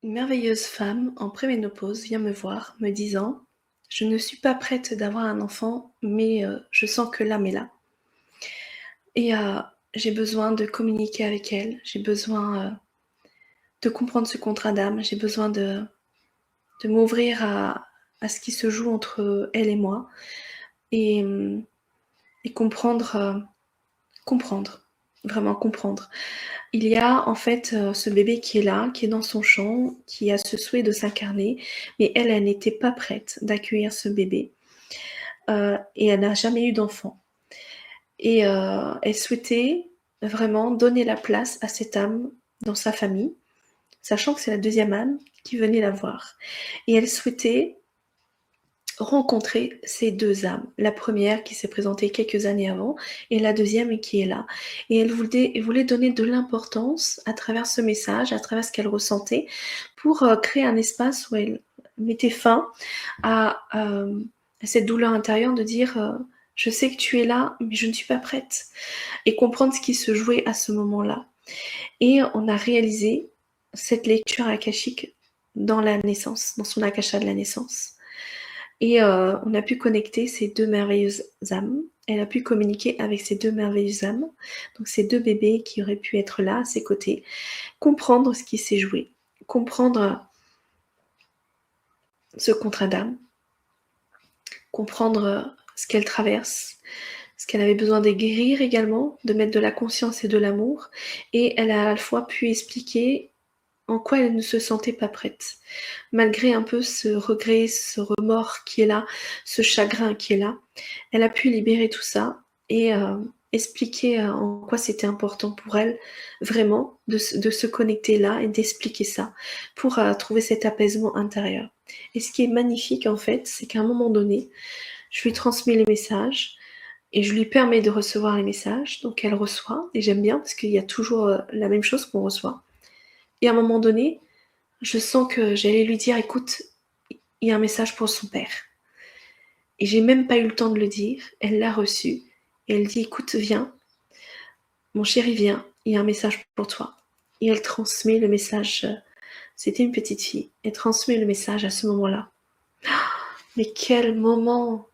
Une merveilleuse femme en préménopause vient me voir, me disant: «Je ne suis pas prête d'avoir un enfant, mais je sens que l'âme est là et j'ai besoin de communiquer avec elle. J'ai besoin, de comprendre ce contrat d'âme. J'ai besoin de m'ouvrir à ce qui se joue entre elle et moi et et comprendre, vraiment comprendre». Il y a en fait, ce bébé qui est là, qui est dans son champ, qui a ce souhait de s'incarner, mais elle, elle n'était pas prête d'accueillir ce bébé, et elle n'a jamais eu d'enfant et elle souhaitait vraiment donner la place à cette âme dans sa famille, sachant que c'est la deuxième âme qui venait la voir et elle souhaitait rencontrer ces 2 âmes. La première qui s'est présentée quelques années avant et la deuxième qui est là. Et elle voulait donner de l'importance à travers ce message, à travers ce qu'elle ressentait, pour créer un espace où elle mettait fin à cette douleur intérieure de dire je sais que tu es là, mais je ne suis pas prête. Et comprendre ce qui se jouait à ce moment-là. Et on a réalisé cette lecture akashique dans la naissance, dans son akasha de la naissance. Et on a pu connecter ces 2 merveilleuses âmes. Elle a pu communiquer avec ces 2 merveilleuses âmes, donc ces 2 bébés qui auraient pu être là, à ses côtés, comprendre ce qui s'est joué, comprendre ce contrat d'âme, comprendre ce qu'elle traverse, ce qu'elle avait besoin de guérir également, de mettre de la conscience et de l'amour. Et elle a à la fois pu expliquer en quoi elle ne se sentait pas prête. Malgré un peu ce regret, ce remords qui est là, ce chagrin qui est là, elle a pu libérer tout ça et expliquer en quoi c'était important pour elle vraiment de se connecter là et d'expliquer ça pour trouver cet apaisement intérieur. Et ce qui est magnifique en fait, c'est qu'à un moment donné, je lui transmets les messages et je lui permets de recevoir les messages, donc elle reçoit et j'aime bien parce qu'il y a toujours la même chose qu'on reçoit. Et à un moment donné, je sens que j'allais lui dire: «Écoute, il y a un message pour son père». Et j'ai même pas eu le temps de le dire, elle l'a reçu et elle dit: «Écoute, viens, mon chéri, viens, il y a un message pour toi». Et elle transmet le message, c'était une petite fille, elle transmet le message à ce moment-là. Mais quel moment!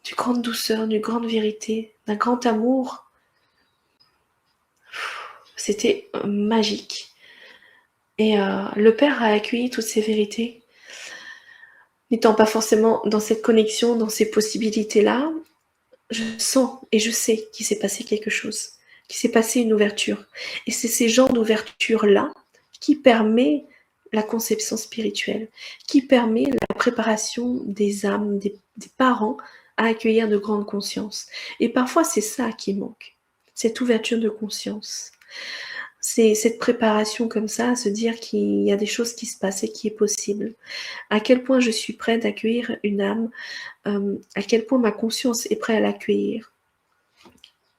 D'une grande douceur, d'une grande vérité, d'un grand amour. C'était magique. Et le père a accueilli toutes ces vérités. N'étant pas forcément dans cette connexion, dans ces possibilités-là, je sens et je sais qu'il s'est passé quelque chose, qu'il s'est passé une ouverture. Et c'est ces genres d'ouverture-là qui permet la conception spirituelle, qui permet la préparation des âmes, des parents à accueillir de grandes consciences. Et parfois, c'est ça qui manque, cette ouverture de conscience. C'est cette préparation comme ça, à se dire qu'il y a des choses qui se passent et qui est possible. À quel point je suis prête d'accueillir une âme, à quel point ma conscience est prête à l'accueillir.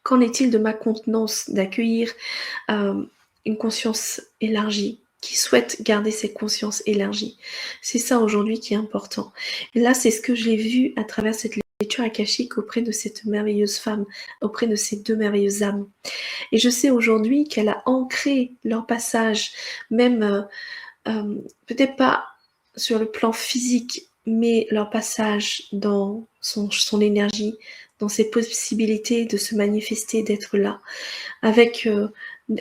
Qu'en est-il de ma contenance d'accueillir une conscience élargie, qui souhaite garder cette conscience élargie? C'est ça aujourd'hui qui est important. Et là, c'est ce que j'ai vu à travers cette lecture akashique auprès de cette merveilleuse femme, auprès de ces 2 merveilleuses âmes. Et je sais aujourd'hui qu'elle a ancré leur passage, même peut-être pas sur le plan physique, mais leur passage dans son énergie, dans ses possibilités de se manifester, d'être là, avec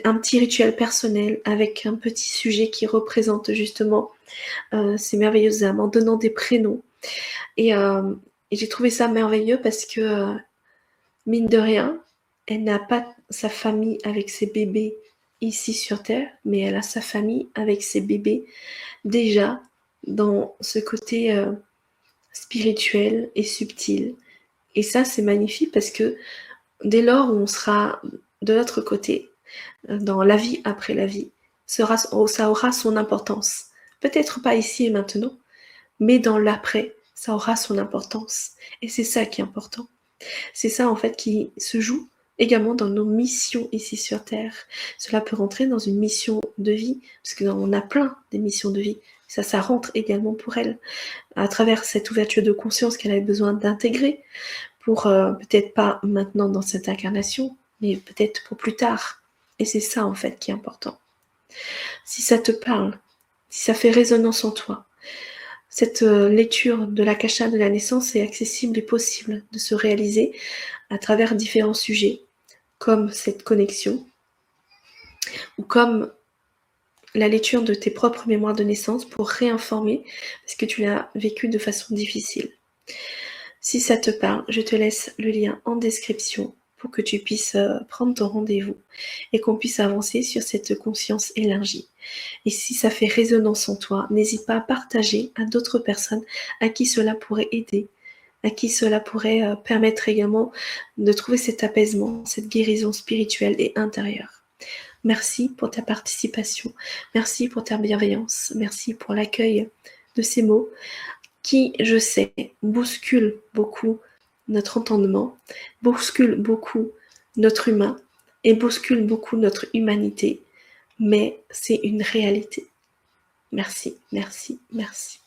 un petit rituel personnel, avec un petit sujet qui représente justement ces merveilleuses âmes, en donnant des prénoms. Et, euh, et j'ai trouvé ça merveilleux parce que, mine de rien, elle n'a pas sa famille avec ses bébés ici sur Terre, mais elle a sa famille avec ses bébés déjà dans ce côté spirituel et subtil. Et ça, c'est magnifique parce que dès lors où on sera de l'autre côté, dans la vie après la vie, ça aura son importance. Peut-être pas ici et maintenant, mais dans l'après, ça aura son importance. Et c'est ça qui est important. C'est ça en fait qui se joue également dans nos missions ici sur Terre. Cela peut rentrer dans une mission de vie, parce qu'on a plein des missions de vie. Ça rentre également pour elle, à travers cette ouverture de conscience qu'elle avait besoin d'intégrer, pour peut-être pas maintenant dans cette incarnation, mais peut-être pour plus tard. Et c'est ça en fait qui est important. Si ça te parle, si ça fait résonance en toi. Cette lecture de l'akasha de la naissance est accessible et possible de se réaliser à travers différents sujets, comme cette connexion, ou comme la lecture de tes propres mémoires de naissance pour réinformer parce que tu l'as vécu de façon difficile. Si ça te parle, je te laisse le lien en description pour que tu puisses prendre ton rendez-vous et qu'on puisse avancer sur cette conscience élargie. Et si ça fait résonance en toi, n'hésite pas à partager à d'autres personnes à qui cela pourrait aider, à qui cela pourrait permettre également de trouver cet apaisement, cette guérison spirituelle et intérieure. Merci pour ta participation, merci pour ta bienveillance, merci pour l'accueil de ces mots qui, je sais, bousculent beaucoup notre entendement, bousculent beaucoup notre humain et bousculent beaucoup notre humanité, mais c'est une réalité. Merci, merci, merci.